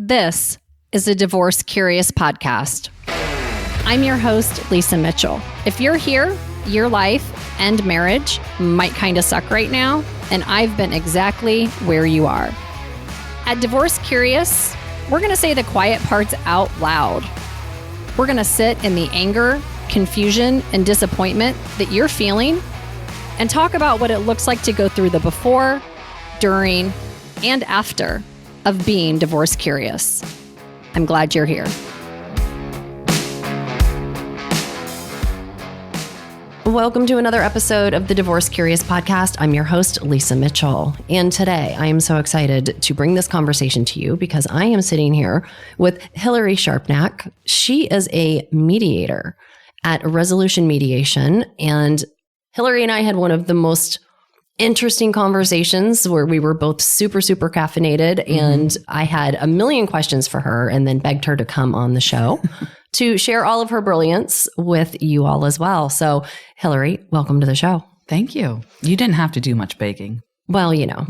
This is a Divorce Curious podcast. I'm your host, Lisa Mitchell. If you're here, your life and marriage might kind of suck right now, and I've been exactly where you are. At Divorce Curious, we're going to say the quiet parts out loud. We're going to sit in the anger, confusion, and disappointment that you're feeling and talk about what it looks like to go through the before, during, and after of being divorce curious. I'm glad you're here. Welcome to another episode of the Divorce Curious podcast. I'm your host, Lisa Mitchell. And today I am so excited to bring this conversation to you because I am sitting here with Hillary Sharpnack. She is a mediator at Resolution Mediation. And Hillary and I had one of the most interesting conversations where we were both super caffeinated, and I had a million questions for her and then begged her to come on the show to share all of her brilliance with you all as well. So Hillary, welcome to the show. Thank you. You didn't have to do much baking. Well, you know,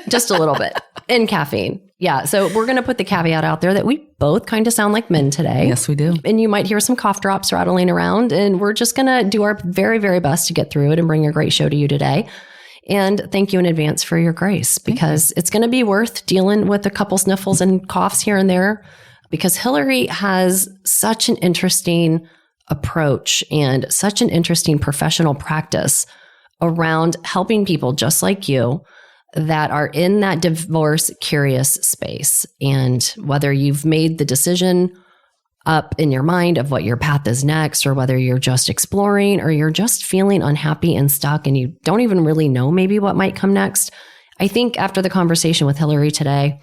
just a little bit. And caffeine. Yeah. So we're going to put the caveat out there that we both kind of sound like men today. Yes, we do. And you might hear some cough drops rattling around, and we're just going to do our very, very best to get through it and bring a great show to you today. And thank you in advance for your grace, because it's going to be worth dealing with a couple sniffles and coughs here and there, because Hillary has such an interesting approach and such an interesting professional practice around helping people just like you that are in that divorce curious space. And whether you've made the decision up in your mind of what your path is next, or whether you're just exploring, or you're just feeling unhappy and stuck and you don't even really know maybe what might come next, I think after the conversation with Hillary today,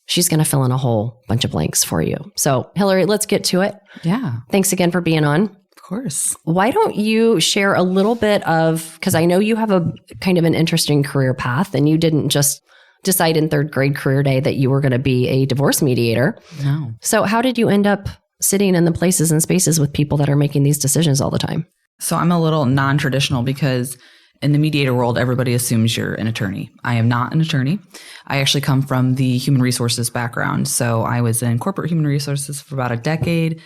she's going to fill in a whole bunch of blanks for you. So Hillary, let's get to it. Yeah. Thanks again for being on. Of course. Why don't you share a little bit of, because I know you have a kind of an interesting career path, and you didn't just decide in third grade career day that you were going to be a divorce mediator. No. So how did you end up sitting in the places and spaces with people that are making these decisions all the time? So I'm a little non-traditional because in the mediator world, everybody assumes you're an attorney. I am not an attorney. I actually come from the human resources background. So I was in corporate human resources for about a decade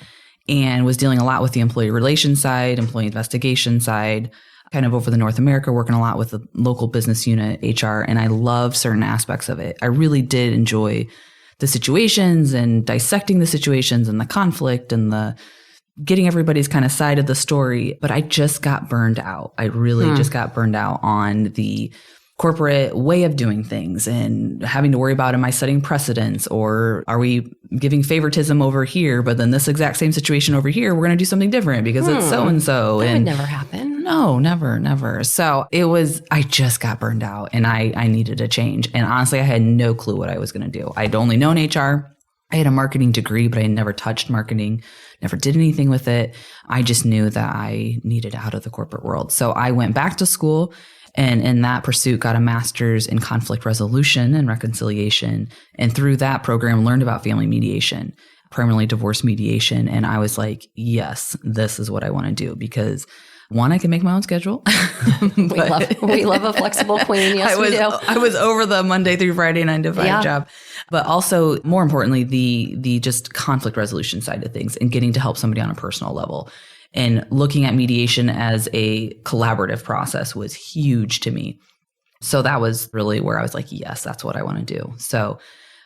and was dealing a lot with the employee relations side, employee investigation side, kind of over the North America, working a lot with the local business unit, HR, and I loved certain aspects of it. I really did enjoy the situations and dissecting the situations and the conflict and the getting everybody's kind of side of the story. But I just got burned out. I really just got burned out on the corporate way of doing things and having to worry about, am I setting precedents, or are we giving favoritism over here, but then this exact same situation over here, we're going to do something different because it's so-and-so. That would never happen. No, never. So I just got burned out and I needed a change. And honestly, I had no clue what I was going to do. I'd only known HR. I had a marketing degree, but I had never touched marketing, never did anything with it. I just knew that I needed out of the corporate world. So I went back to school and in that pursuit got a master's in conflict resolution and reconciliation. And through that program, learned about family mediation, primarily divorce mediation. And I was like, yes, this is what I want to do, because one, I can make my own schedule. we love a flexible queen. Yes, we do. I was over the Monday through Friday 9 to 5 job. But also, more importantly, the just conflict resolution side of things and getting to help somebody on a personal level. And looking at mediation as a collaborative process was huge to me. So that was really where I was like, yes, that's what I want to do. So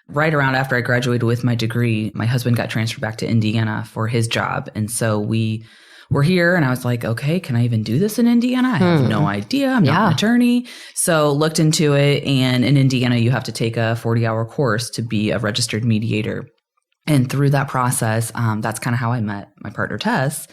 right around after I graduated with my degree, my husband got transferred back to Indiana for his job. And so we were here and I was like, okay, can I even do this in Indiana? I have no idea. I'm not an attorney. So looked into it. And in Indiana, you have to take a 40-hour course to be a registered mediator. And through that process, that's kind of how I met my partner, Tess.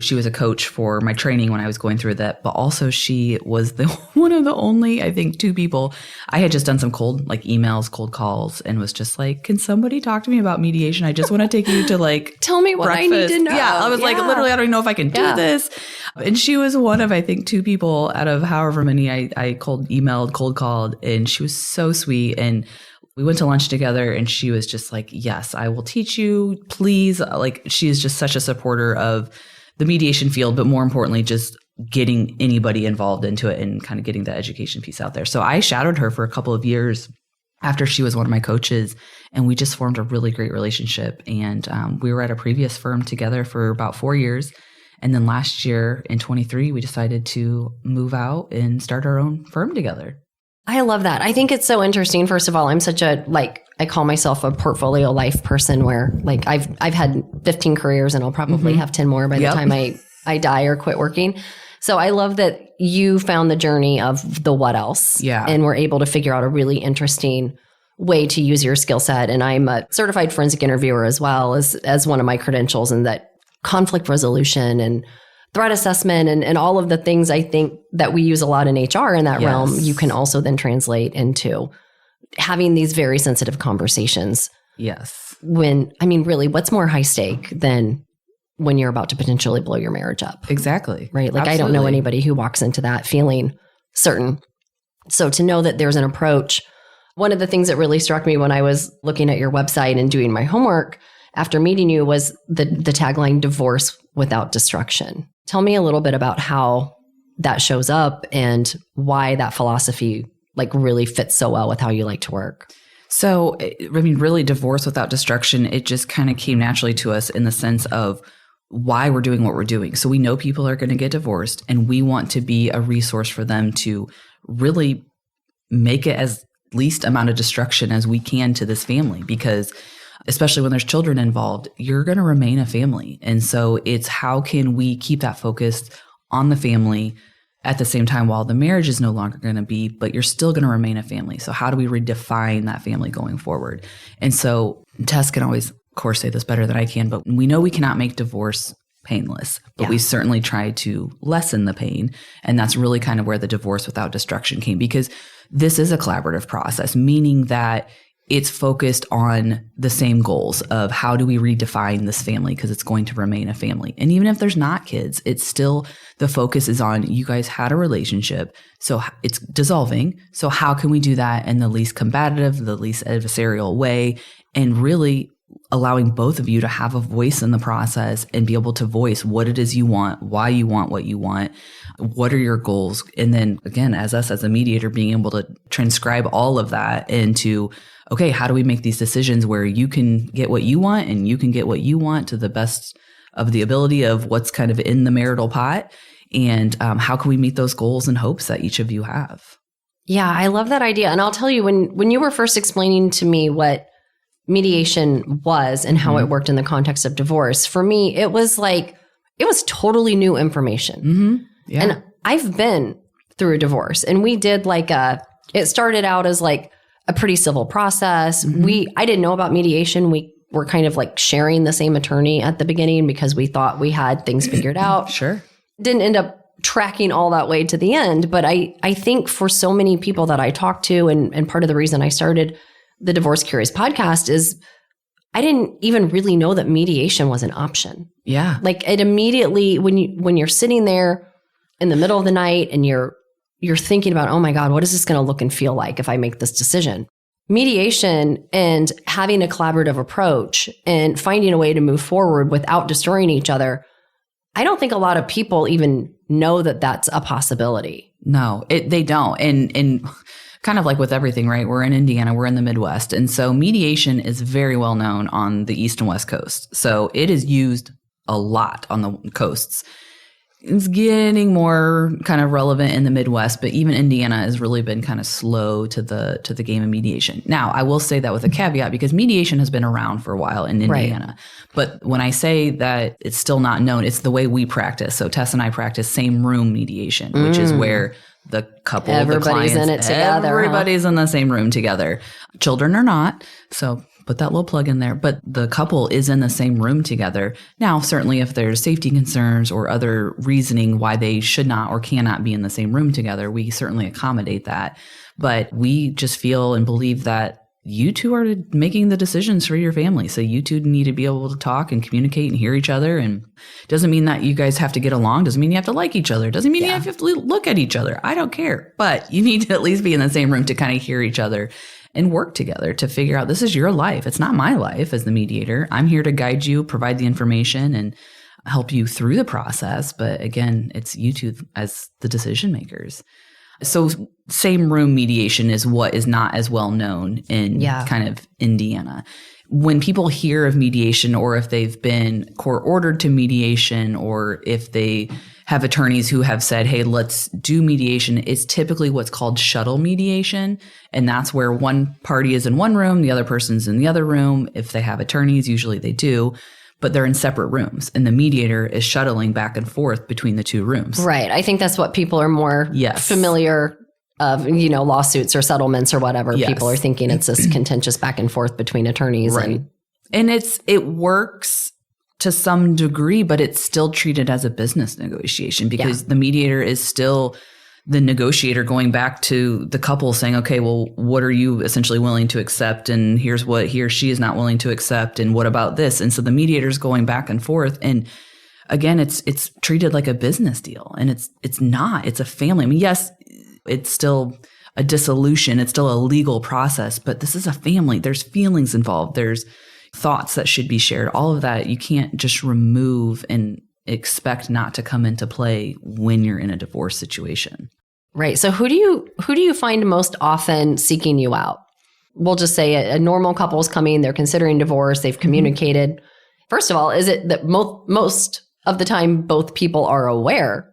She was a coach for my training when I was going through that, but also she was one of the only, I think, 2 people. I had just done some cold emails, cold calls, and was just like, can somebody talk to me about mediation? I just want to take you to tell me what breakfast. I need to know. Yeah, I was literally, I don't even know if I can do this. And she was one of, I think, 2 people out of however many I cold called, and she was so sweet. And we went to lunch together and she was just like, yes, I will teach you, please. She is just such a supporter of the mediation field, but more importantly, just getting anybody involved into it and kind of getting the education piece out there. So I shadowed her for a couple of years after she was one of my coaches, and we just formed a really great relationship. And we were at a previous firm together for about 4 years. And then last year in 23, we decided to move out and start our own firm together. I love that. I think it's so interesting. First of all, I'm such a, I call myself a portfolio life person where I've had 15 careers and I'll probably have 10 more by the time I die or quit working. So I love that you found the journey of the what else. Yeah. And were able to figure out a really interesting way to use your skill set. And I'm a certified forensic interviewer as well as one of my credentials, and that conflict resolution and threat assessment and all of the things I think that we use a lot in HR in that realm, you can also then translate into having these very sensitive conversations. Yes. Really, what's more high stake than when you're about to potentially blow your marriage up? Exactly. Right? Absolutely. I don't know anybody who walks into that feeling certain. So to know that there's an approach, one of the things that really struck me when I was looking at your website and doing my homework after meeting you was the tagline, divorce without destruction. Tell me a little bit about how that shows up and why that philosophy really fits so well with how you like to work. So, really divorce without destruction, it just kind of came naturally to us in the sense of why we're doing what we're doing. So we know people are going to get divorced, and we want to be a resource for them to really make it as least amount of destruction as we can to this family, because especially when there's children involved, you're going to remain a family. And so it's how can we keep that focused on the family at the same time while the marriage is no longer going to be, but you're still going to remain a family. So how do we redefine that family going forward? And so Tess can always, of course, say this better than I can, but we know we cannot make divorce painless, but we certainly try to lessen the pain. And that's really kind of where the divorce without destruction came, because this is a collaborative process, meaning that it's focused on the same goals of how do we redefine this family, because it's going to remain a family. And even if there's not kids, it's still, the focus is on you guys had a relationship, so it's dissolving. So how can we do that in the least combative, the least adversarial way, and really allowing both of you to have a voice in the process and be able to voice what it is you want, why you want what you want, what are your goals. And then again, as a mediator, being able to transcribe all of that into, okay, how do we make these decisions where you can get what you want and you can get what you want to the best of the ability of what's kind of in the marital pot, and how can we meet those goals and hopes that each of you have? Yeah, I love that idea. And I'll tell you, when you were first explaining to me what mediation was and how it worked in the context of divorce, for me, it was totally new information. Mm-hmm. Yeah. And I've been through a divorce, and we did it started out as a pretty civil process. Mm-hmm. I didn't know about mediation. We were kind of sharing the same attorney at the beginning because we thought we had things figured out. Sure. Didn't end up tracking all that way to the end. But I think for so many people that I talked to, and part of the reason I started the Divorce Curious podcast is I didn't even really know that mediation was an option. Yeah. It immediately, when you're sitting there in the middle of the night and you're thinking about, oh my God, what is this going to look and feel like if I make this decision? Mediation and having a collaborative approach and finding a way to move forward without destroying each other, I don't think a lot of people even know that that's a possibility. No, they don't. And kind of like with everything, right? We're in Indiana, we're in the Midwest. And so mediation is very well known on the East and West Coast. So it is used a lot on the coasts. It's getting more kind of relevant in the Midwest, but even Indiana has really been kind of slow to the game of mediation. Now, I will say that with a caveat, because mediation has been around for a while in Indiana. Right. But when I say that it's still not known, it's the way we practice. So Tess and I practice same room mediation, which is where the couple, everybody's the clients, in it together. Everybody's in the same room together. Children are not. So put that little plug in there. But the couple is in the same room together. Now, certainly if there's safety concerns or other reasoning why they should not or cannot be in the same room together, we certainly accommodate that. But we just feel and believe that you two are making the decisions for your family. So you two need to be able to talk and communicate and hear each other. And doesn't mean that you guys have to get along. Doesn't mean you have to like each other. Doesn't mean you have to look at each other. I don't care. But you need to at least be in the same room to kind of hear each other and work together to figure out this is your life. It's not my life as the mediator. I'm here to guide you, provide the information, and help you through the process. But again, it's you two as the decision makers. So same room mediation is what is not as well known in kind of Indiana. When people hear of mediation, or if they've been court ordered to mediation, or if they have attorneys who have said, hey, let's do mediation, it's typically what's called shuttle mediation. And that's where one party is in one room, the other person's in the other room. If they have attorneys, usually they do, but they're in separate rooms. And the mediator is shuttling back and forth between the two rooms. Right. I think that's what people are more familiar of, lawsuits or settlements or whatever. Yes. People are thinking it's this contentious back and forth between attorneys. Right. And it works to some degree, but it's still treated as a business negotiation because the mediator is still the negotiator going back to the couple saying, okay, well, what are you essentially willing to accept? And here's what he or she is not willing to accept. And what about this? And so the mediator's going back and forth. And again, it's treated like a business deal, and it's not. It's a family. I mean, yes, it's still a dissolution. It's still a legal process, but this is a family. There's feelings involved. There's thoughts that should be shared. All of that you can't just remove and expect not to come into play when you're in a divorce situation. Right. So who do you find most often seeking you out? We'll just say a normal couple is coming, they're considering divorce, they've communicated. Mm-hmm. First of all, is it that most of the time both people are aware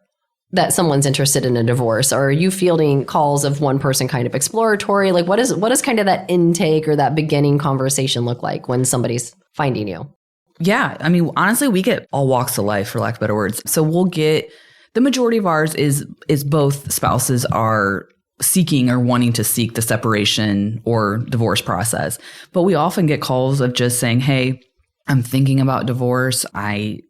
that someone's interested in a divorce? Or are you fielding calls of one person kind of exploratory? Like what is kind of that intake or that beginning conversation look like when somebody's finding you? Yeah. I mean, honestly, we get all walks of life, for lack of better words. So we'll get, the majority of ours is both spouses are seeking or wanting to seek the separation or divorce process. But we often get calls of just saying, hey, I'm thinking about divorce. I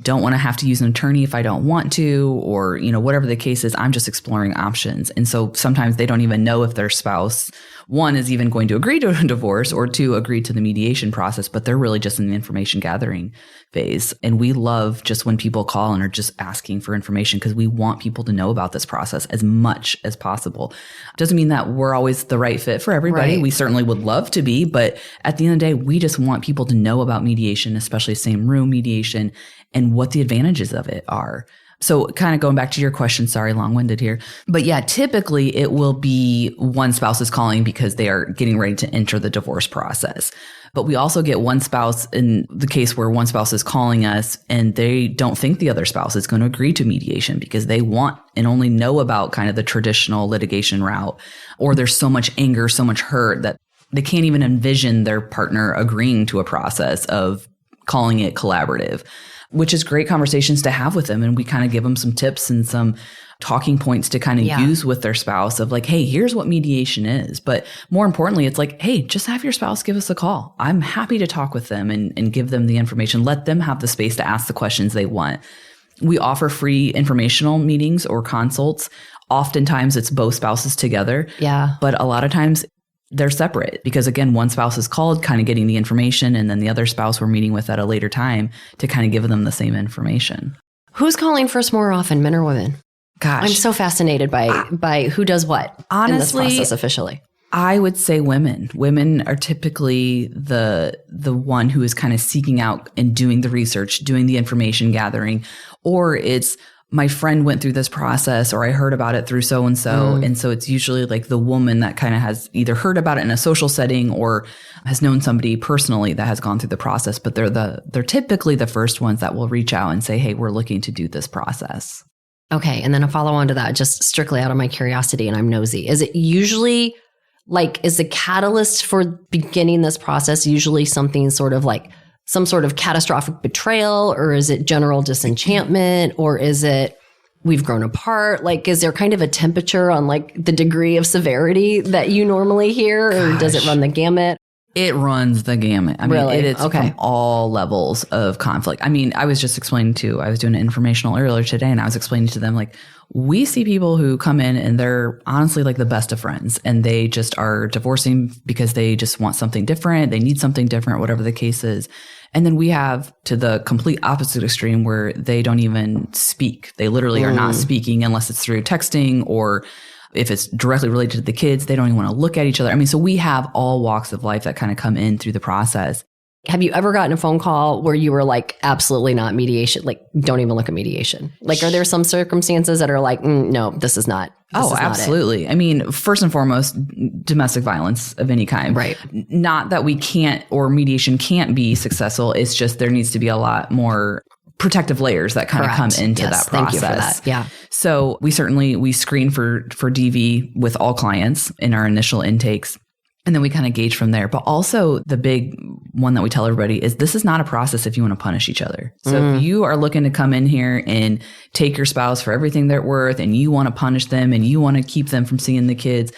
don't want to have to use an attorney if I don't want to, or, whatever the case is, I'm just exploring options. And so sometimes they don't even know if their spouse, one, is even going to agree to a divorce, or two, agree to the mediation process, but they're really just in the information gathering phase. And we love just when people call and are just asking for information, because we want people to know about this process as much as possible. Doesn't mean that we're always the right fit for everybody. Right. We certainly would love to be, but at the end of the day, we just want people to know about mediation, especially same room mediation, and what the advantages of it are. So kind of going back to your question, sorry, long-winded here. But yeah, typically it will be one spouse is calling because they are getting ready to enter the divorce process. But we also get one spouse in the case where one spouse is calling us and they don't think the other spouse is going to agree to mediation because they want and only know about kind of the traditional litigation route, or there's so much anger, so much hurt that they can't even envision their partner agreeing to a process of calling it collaborative, which is great conversations to have with them. And we kind of give them some tips and some talking points to kind of use with their spouse of like, hey, here's what mediation is. But more importantly, it's like, hey, just have your spouse give us a call. I'm happy to talk with them and give them the information. Let them have the space to ask the questions they want. We offer free informational meetings or consults. Oftentimes it's both spouses together. Yeah. But a lot of times they're separate because, again, one spouse is called kind of getting the information, and then the other spouse we're meeting with at a later time to kind of give them the same information. Who's calling first more often, men or women? Gosh. I'm so fascinated by who does what honestly, in this process officially. I would say women. Women are typically the one who is kind of seeking out and doing the research, doing the information gathering, or it's my friend went through this process, or I heard about it through so-and-so. And so it's usually like the woman that kind of has either heard about it in a social setting or has known somebody personally that has gone through the process. But they're typically the first ones that will reach out and say, hey, we're looking to do this process. Okay. And then a follow on to that, just strictly out of my curiosity, and I'm nosy. Is it usually is the catalyst for beginning this process usually something sort of like some sort of catastrophic betrayal, or is it general disenchantment, or is it we've grown apart? Like, is there kind of a temperature on like the degree of severity that you normally hear, or does it run the gamut? It runs the gamut. I mean, it's from all levels of conflict. I mean, I was just explaining I was doing an informational earlier today, and I was explaining to them, like, we see people who come in and they're honestly like the best of friends, and they just are divorcing because they just want something different. They need something different, whatever the case is. And then we have to the complete opposite extreme where they don't even speak. They literally are not speaking unless it's through texting, or if it's directly related to the kids, they don't even want to look at each other. I mean, so we have all walks of life that kind of come in through the process. Have you ever gotten a phone call where you were like, absolutely not mediation? Like, don't even look at mediation. Like, are there some circumstances that are like, no, this is not. Oh, absolutely. I mean, first and foremost, domestic violence of any kind. Right. Not that we can't or mediation can't be successful. It's just there needs to be a lot more protective layers that kind of come into that process. Thank you for that. Yeah. So we screen for DV with all clients in our initial intakes. And then we kind of gauge from there. But also the big one that we tell everybody is this is not a process if you want to punish each other. So if you are looking to come in here and take your spouse for everything they're worth and you want to punish them and you want to keep them from seeing the kids,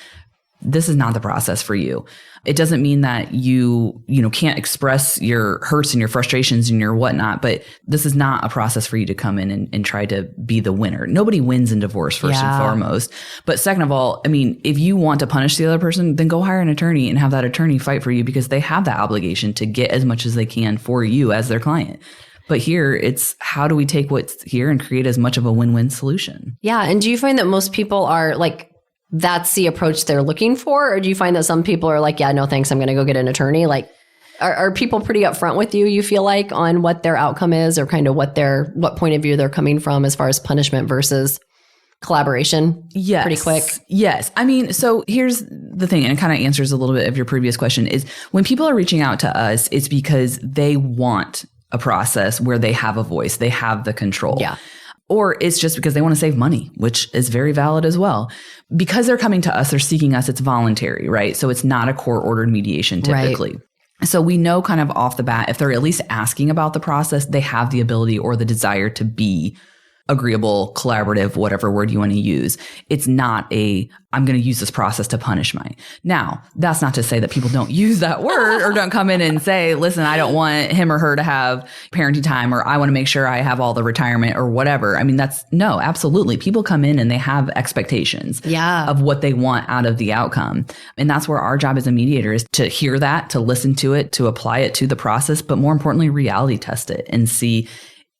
this is not the process for you. It doesn't mean that you can't express your hurts and your frustrations and your whatnot, but this is not a process for you to come in and try to be the winner. Nobody wins in divorce, first and foremost. But second of all, I mean, if you want to punish the other person, then go hire an attorney and have that attorney fight for you because they have that obligation to get as much as they can for you as their client. But here, it's how do we take what's here and create as much of a win-win solution? Yeah. And do you find that most people are like, that's the approach they're looking for? Or do you find that some people are like, yeah, no, thanks, I'm going to go get an attorney? Like, are people pretty upfront with you feel like, on what their outcome is or kind of what point of view they're coming from as far as punishment versus collaboration? Yes. Pretty quick? Yes. I mean, so here's the thing, and it kind of answers a little bit of your previous question, is when people are reaching out to us, it's because they want a process where they have a voice, they have the control. Yeah. Or it's just because they want to save money, which is very valid as well. Because they're coming to us, they're seeking us, it's voluntary, right? So it's not a court-ordered mediation typically. Right. So we know kind of off the bat, if they're at least asking about the process, they have the ability or the desire to be agreeable, collaborative, whatever word you want to use. It's not I'm going to use this process to punish my. Now, that's not to say that people don't use that word or don't come in and say, listen, I don't want him or her to have parenting time, or I want to make sure I have all the retirement or whatever. I mean, no, absolutely. People come in and they have expectations of what they want out of the outcome. And that's where our job as a mediator is to hear that, to listen to it, to apply it to the process, but more importantly, reality test it and see,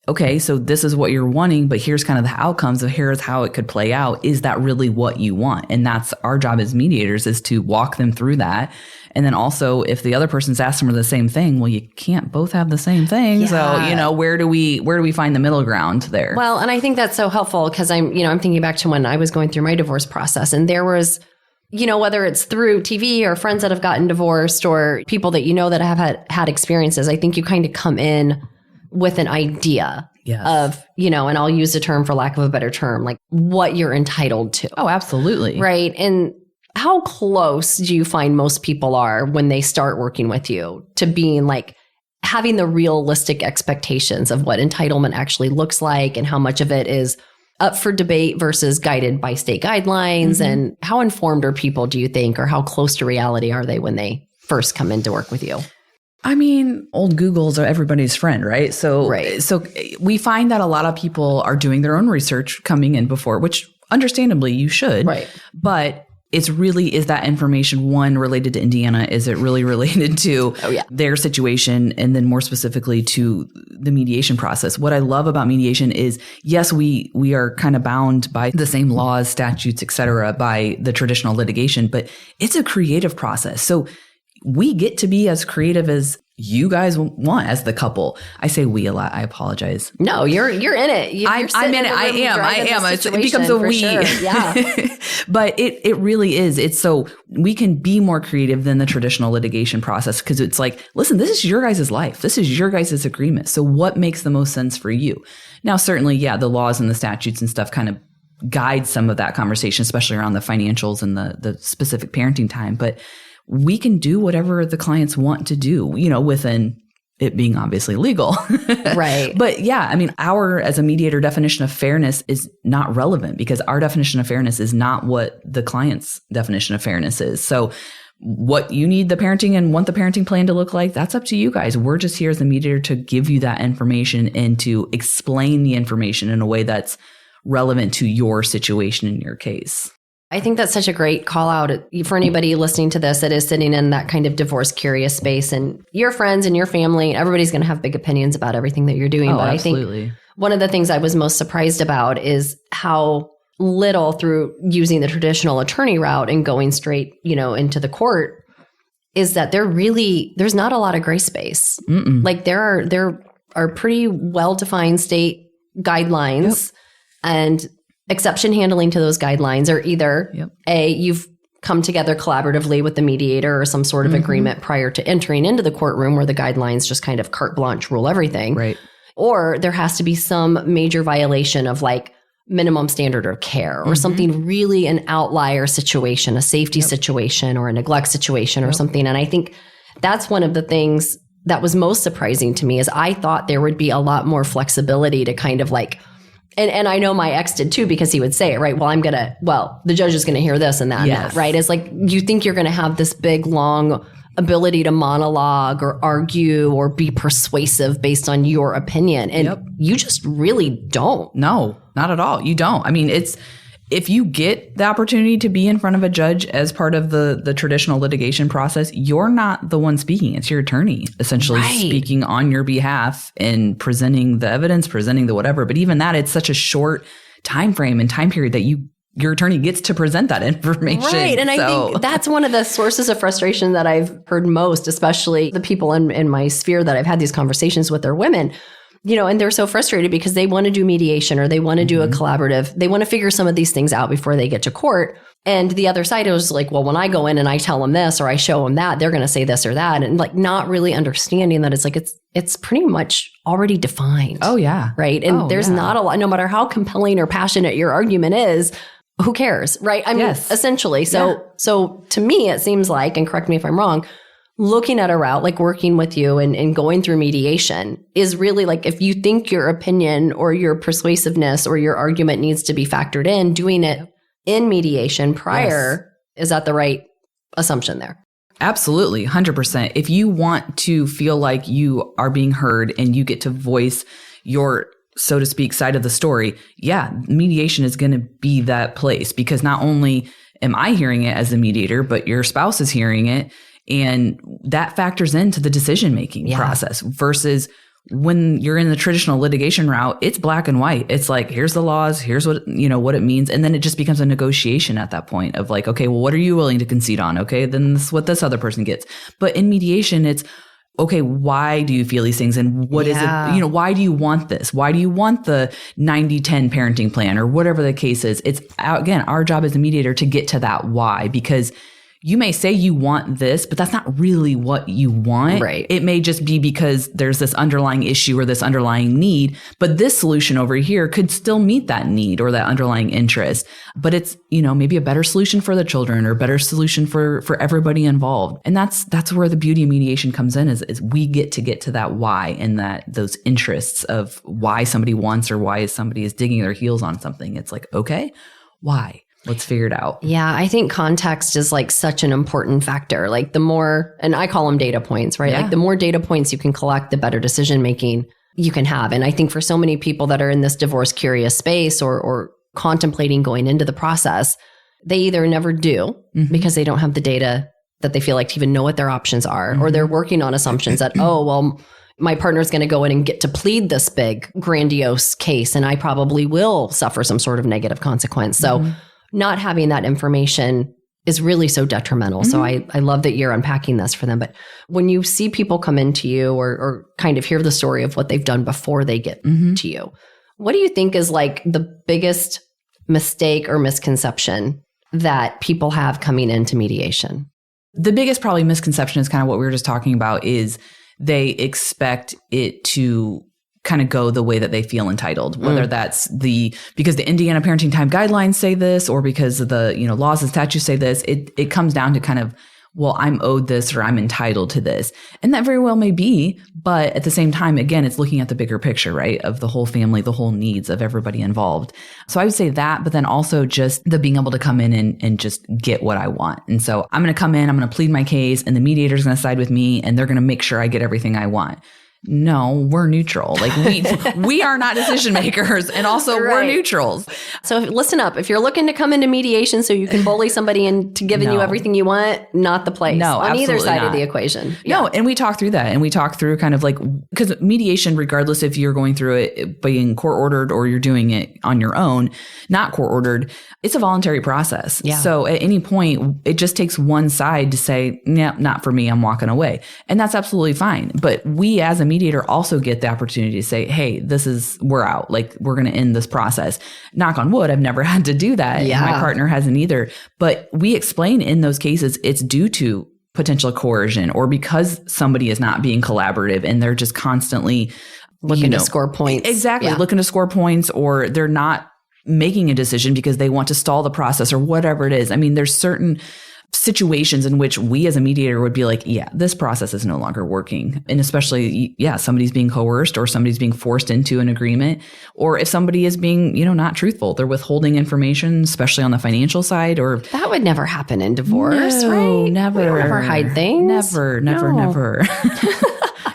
okay, so this is what you're wanting, but here's kind of the outcomes of here's how it could play out. Is that really what you want? And that's our job as mediators, is to walk them through that. And then also, if the other person's asking for the same thing, well, you can't both have the same thing. Yeah. So, where do we find the middle ground there? Well, and I think that's so helpful because I'm thinking back to when I was going through my divorce process, and there was, whether it's through TV or friends that have gotten divorced or people that that have had experiences, I think you kind of come in with an idea of, and I'll use the term for lack of a better term, like what you're entitled to. Oh, absolutely. Right. And how close do you find most people are when they start working with you to being like having the realistic expectations of what entitlement actually looks like and how much of it is up for debate versus guided by state guidelines? Mm-hmm. And how informed are people, do you think, or how close to reality are they when they first come in to work with you? I mean, old Google's are everybody's friend, right? So we find that a lot of people are doing their own research coming in before, which understandably you should. Right. But it's really, is that information, one, related to Indiana? Is it really related to their situation? And then more specifically to the mediation process. What I love about mediation is, yes, we are kind of bound by the same laws, statutes, et cetera, by the traditional litigation, but it's a creative process. So we get to be as creative as you guys want as the couple. I say we a lot. I apologize. No, you're in it. I'm in it. I am. It becomes a we. Sure. Yeah. But it really is. It's so we can be more creative than the traditional litigation process, because it's like, listen, this is your guys' life. This is your guys' agreement. So what makes the most sense for you? Now, certainly, the laws and the statutes and stuff kind of guide some of that conversation, especially around the financials and the specific parenting time. But we can do whatever the clients want to do, within it being obviously legal. Right. But our, as a mediator, definition of fairness is not relevant, because our definition of fairness is not what the client's definition of fairness is. So what you need the parenting and want the parenting plan to look like, that's up to you guys. We're just here as the mediator to give you that information and to explain the information in a way that's relevant to your situation in your case. I think that's such a great call out for anybody listening to this that is sitting in that kind of divorce curious space, and your friends and your family, everybody's going to have big opinions about everything that you're doing. Oh, but absolutely. I think one of the things I was most surprised about is how little, through using the traditional attorney route and going straight, into the court, is that there's not a lot of gray space. Like there are pretty well-defined state guidelines, and exception handling to those guidelines are either you've come together collaboratively with the mediator or some sort of agreement prior to entering into the courtroom where the guidelines just kind of carte blanche rule everything. Right. Or there has to be some major violation of like minimum standard of care or something really an outlier situation, a safety situation or a neglect situation or something. And I think that's one of the things that was most surprising to me is I thought there would be a lot more flexibility to kind of like, and I know my ex did too, because he would say it, right? Well, the judge is going to hear this and that, and that, right? It's like, you think you're going to have this big, long ability to monologue or argue or be persuasive based on your opinion. And you just really don't. No, not at all. You don't. I mean, if you get the opportunity to be in front of a judge as part of the traditional litigation process, you're not the one speaking. It's your attorney essentially speaking on your behalf and presenting the evidence, presenting the whatever. But even that, it's such a short time frame and time period that your attorney gets to present that information. Right. And I think that's one of the sources of frustration that I've heard most, especially the people in my sphere that I've had these conversations with are women. And they're so frustrated because they want to do mediation or they want to do a collaborative. They want to figure some of these things out before they get to court. And the other side is like, well, when I go in and I tell them this or I show them that, they're going to say this or that. And like not really understanding that it's like, it's pretty much already defined. Oh, yeah. Right. And there's not a lot, no matter how compelling or passionate your argument is, who cares? Right. I mean, essentially. So to me, it seems like, and correct me if I'm wrong, looking at a route like working with you and going through mediation is really like, if you think your opinion or your persuasiveness or your argument needs to be factored in, doing it in mediation prior, is that the right assumption there? Absolutely. 100%. If you want to feel like you are being heard and you get to voice your, so to speak, side of the story, mediation is going to be that place, because not only am I hearing it as the mediator, but your spouse is hearing it. And that factors into the decision-making process versus when you're in the traditional litigation route, it's black and white. It's like, here's the laws, here's what it means. And then it just becomes a negotiation at that point of like, okay, well, what are you willing to concede on? Okay, then this is what this other person gets. But in mediation, it's, okay, why do you feel these things? And what is it? Why do you want this? Why do you want the 90-10 parenting plan or whatever the case is? It's, again, our job as a mediator to get to that why, because you may say you want this, but that's not really what you want. Right. It may just be because there's this underlying issue or this underlying need, but this solution over here could still meet that need or that underlying interest. But it's, maybe a better solution for the children or a better solution for everybody involved. And that's where the beauty of mediation comes in is we get to that why and that those interests of why somebody wants or why somebody is digging their heels on something. It's like, okay, why? Let's figure it out. Yeah, I think context is like such an important factor. Like the more, and I call them data points, right? Like the more data points you can collect, the better decision making you can have. And I think for so many people that are in this divorce curious space or contemplating going into the process, they either never do because they don't have the data that they feel like to even know what their options are, or they're working on assumptions that, oh, well, my partner's going to go in and get to plead this big, grandiose case, and I probably will suffer some sort of negative consequence. So not having that information is really so detrimental. So I love that you're unpacking this for them. But when you see people come into you or kind of hear the story of what they've done before they get to you, what do you think is like the biggest mistake or misconception that people have coming into mediation? The biggest probably misconception is kind of what we were just talking about is they expect it to kind of go the way that they feel entitled, whether that's because the Indiana parenting time guidelines say this or because of the, laws and statutes say this, it comes down to kind of, well, I'm owed this or I'm entitled to this. And that very well may be, but at the same time, again, it's looking at the bigger picture, right? Of the whole family, the whole needs of everybody involved. So I would say that, but then also just the being able to come in and just get what I want. And so I'm going to come in, I'm going to plead my case, and the mediator is going to side with me and they're going to make sure I get everything I want. no, we're neutral. Like we are not decision makers, and also we're neutrals. So listen up. If you're looking to come into mediation so you can bully somebody into giving you everything you want, not the place. No, on either side not. of the equation. No, and we talk through that, and we talk through kind of like, because mediation, regardless if you're going through it being court ordered or you're doing it on your own, not court ordered, it's a voluntary process. Yeah. So at any point, it just takes one side to say, yeah, not for me, I'm walking away. And that's absolutely fine. But we as a mediator also get the opportunity to say, hey, we're out. Like, we're going to end this process. Knock on wood, I've never had to do that. Yeah. My partner hasn't either. But we explain in those cases, it's due to potential coercion, or because somebody is not being collaborative and they're just constantly looking to score points. Exactly. Yeah. Looking to score points, or they're not making a decision because they want to stall the process or whatever it is. I mean, there's certain situations in which we as a mediator would be like, yeah, this process is no longer working. And especially, somebody's being coerced, or somebody's being forced into an agreement, or if somebody is being, not truthful, they're withholding information, especially on the financial side. Or that would never happen in divorce, no, right? Never. We don't ever hide things. Never.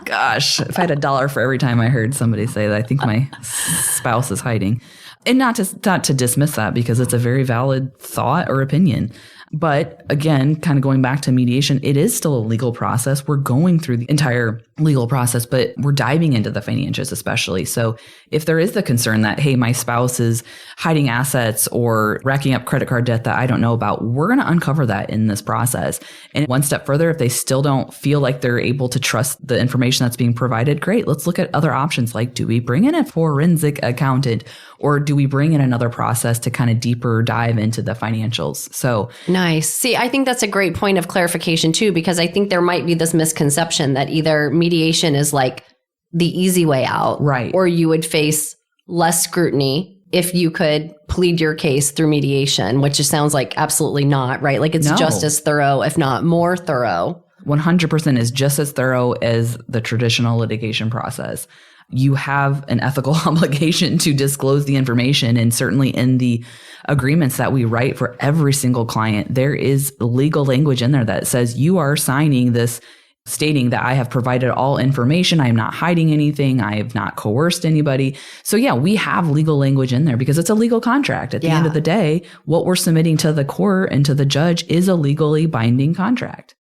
Gosh, if I had $1 for every time I heard somebody say that, I think my spouse is hiding. And not to dismiss that, because it's a very valid thought or opinion. But again, kind of going back to mediation, it is still a legal process. We're going through the entire legal process, but we're diving into the financials especially. So if there is the concern that, hey, my spouse is hiding assets or racking up credit card debt that I don't know about, we're going to uncover that in this process. And one step further, if they still don't feel like they're able to trust the information that's being provided, great. Let's look at other options. Like, do we bring in a forensic accountant, or do we bring in another process to kind of deeper dive into the financials? So nice. See, I think that's a great point of clarification too, because I think there might be this misconception that either mediation is like the easy way out, right, or you would face less scrutiny if you could plead your case through mediation, which just sounds like absolutely not, right? Like it's just as thorough, if not more thorough. 100% is just as thorough as the traditional litigation process. You have an ethical obligation to disclose the information. And certainly in the agreements that we write for every single client, there is legal language in there that says you are signing this, stating that I have provided all information. I am not hiding anything. I have not coerced anybody. So yeah, we have legal language in there because it's a legal contract. At the end of the day, what we're submitting to the court and to the judge is a legally binding contract.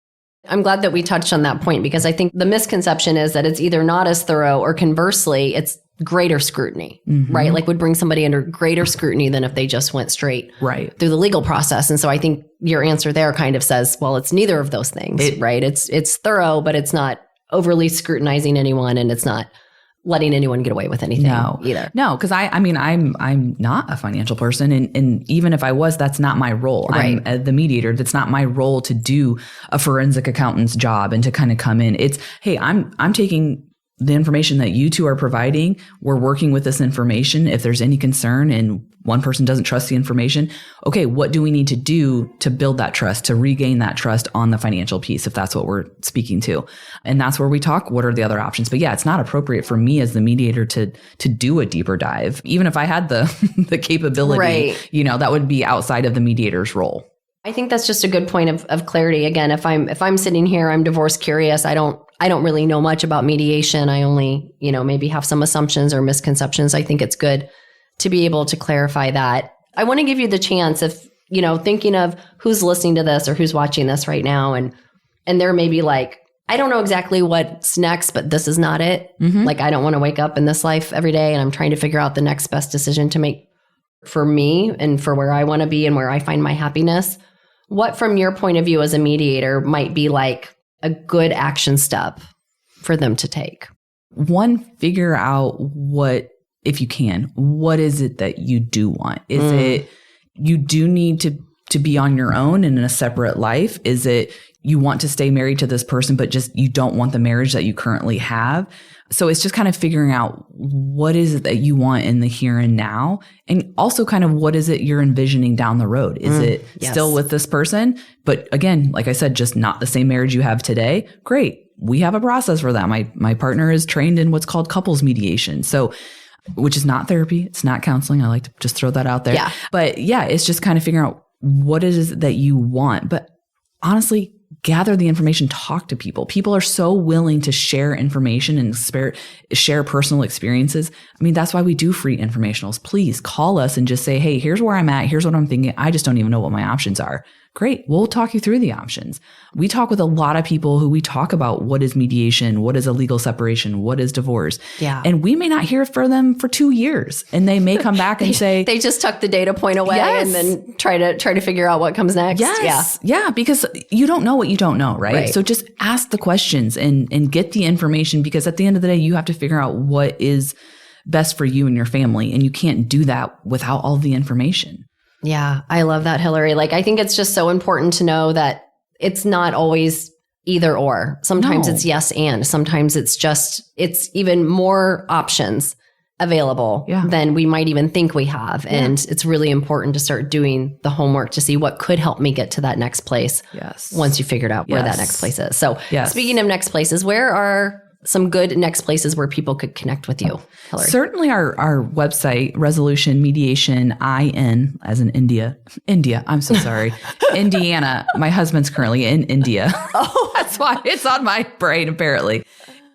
I'm glad that we touched on that point, because I think the misconception is that it's either not as thorough, or conversely, it's greater scrutiny, right? Like would bring somebody under greater scrutiny than if they just went straight through the legal process. And so I think your answer there kind of says, well, it's neither of those things, right? It's thorough, but it's not overly scrutinizing anyone, and it's not letting anyone get away with anything either. No, because I'm not a financial person, and even if I was, that's not my role. Right. I'm the mediator. That's not my role to do a forensic accountant's job and to kind of come in. It's, hey, I'm taking the information that you two are providing. We're working with this information. If there's any concern and one person doesn't trust the information, okay, what do we need to do to build that trust, to regain that trust on the financial piece, if that's what we're speaking to? And that's where we talk, what are the other options? But yeah, it's not appropriate for me as the mediator to do a deeper dive. Even if I had the capability, that would be outside of the mediator's role. I think that's just a good point of clarity. Again, if I'm sitting here, I'm divorce curious. I don't really know much about mediation. I only, maybe have some assumptions or misconceptions. I think it's good to be able to clarify that. I want to give you the chance, if, thinking of who's listening to this or who's watching this right now, and they're maybe like, I don't know exactly what's next, but this is not it. Like, I don't want to wake up in this life every day, and I'm trying to figure out the next best decision to make for me and for where I want to be and where I find my happiness. What, from your point of view as a mediator, might be like a good action step for them to take? One, figure out what, if you can, what is it that you do want? Is it you do need to be on your own and in a separate life? Is it you want to stay married to this person, but just you don't want the marriage that you currently have? So it's just kind of figuring out what is it that you want in the here and now, and also kind of what is it you're envisioning down the road? Is it still with this person? But again, like I said, just not the same marriage you have today. Great. We have a process for that. My partner is trained in what's called couples mediation. So, which is not therapy. It's not counseling. I like to just throw that out there. Yeah. But yeah, it's just kind of figuring out what it is that you want. But honestly, gather the information, talk to people. People are so willing to share information and share personal experiences. I mean, that's why we do free informationals. Please call us and just say, hey, here's where I'm at. Here's what I'm thinking. I just don't even know what my options are. Great. We'll talk you through the options. We talk with a lot of people who we talk about what is mediation, what is a legal separation, what is divorce. Yeah. And we may not hear from them for 2 years. And they may come back and say, they just tuck the data point away and then try to figure out what comes next. Yes. Yeah. Because you don't know what you don't know, right? So just ask the questions and get the information, because at the end of the day, you have to figure out what is best for you and your family. And you can't do that without all the information. Yeah, I love that, Hillary. Like, I think it's just so important to know that it's not always either or. Sometimes it's yes and. Sometimes it's even more options available than we might even think we have. And it's really important to start doing the homework to see what could help me get to that next place once you figured out where that next place is. So speaking of next places, where are some good next places where people could connect with you, Hillary? Certainly our website, Resolution Mediation IN, as in India, I'm so sorry. Indiana. My husband's currently in India. Oh, that's why it's on my brain, apparently.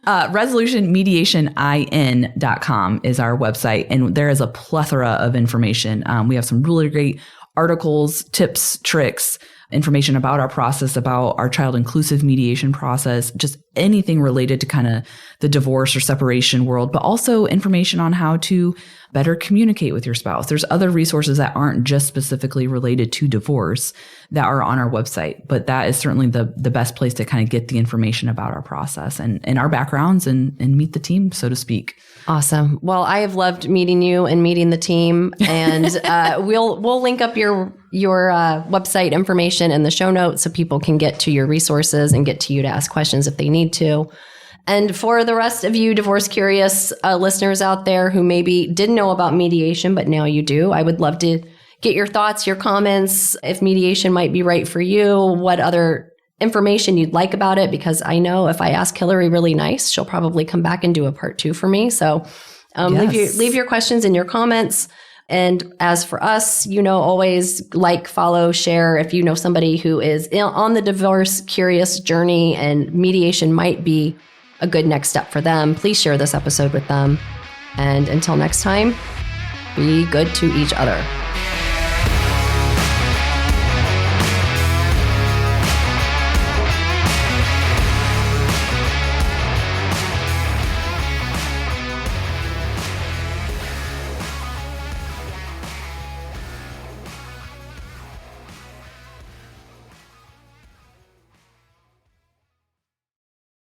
ResolutionMediationIN.com is our website, and there is a plethora of information. We have some really great articles, tips, tricks, information about our process, about our child inclusive mediation process, just anything related to kind of the divorce or separation world, but also information on how to better communicate with your spouse. There's other resources that aren't just specifically related to divorce that are on our website, but that is certainly the best place to kind of get the information about our process and our backgrounds and meet the team, so to speak. Awesome. Well, I have loved meeting you and meeting the team, and we'll link up your website information in the show notes so people can get to your resources and get to you to ask questions if they need to. And for the rest of you divorce curious listeners out there who maybe didn't know about mediation, but now you do, I would love to get your thoughts, your comments, if mediation might be right for you, what other information you'd like about it, because I know if I ask Hillary really nice, she'll probably come back and do a part 2 for me. So leave your questions in your comments. And as for us, always like, follow, share. If you know somebody who is on the divorce curious journey and mediation might be a good next step for them, please share this episode with them. And until next time, be good to each other.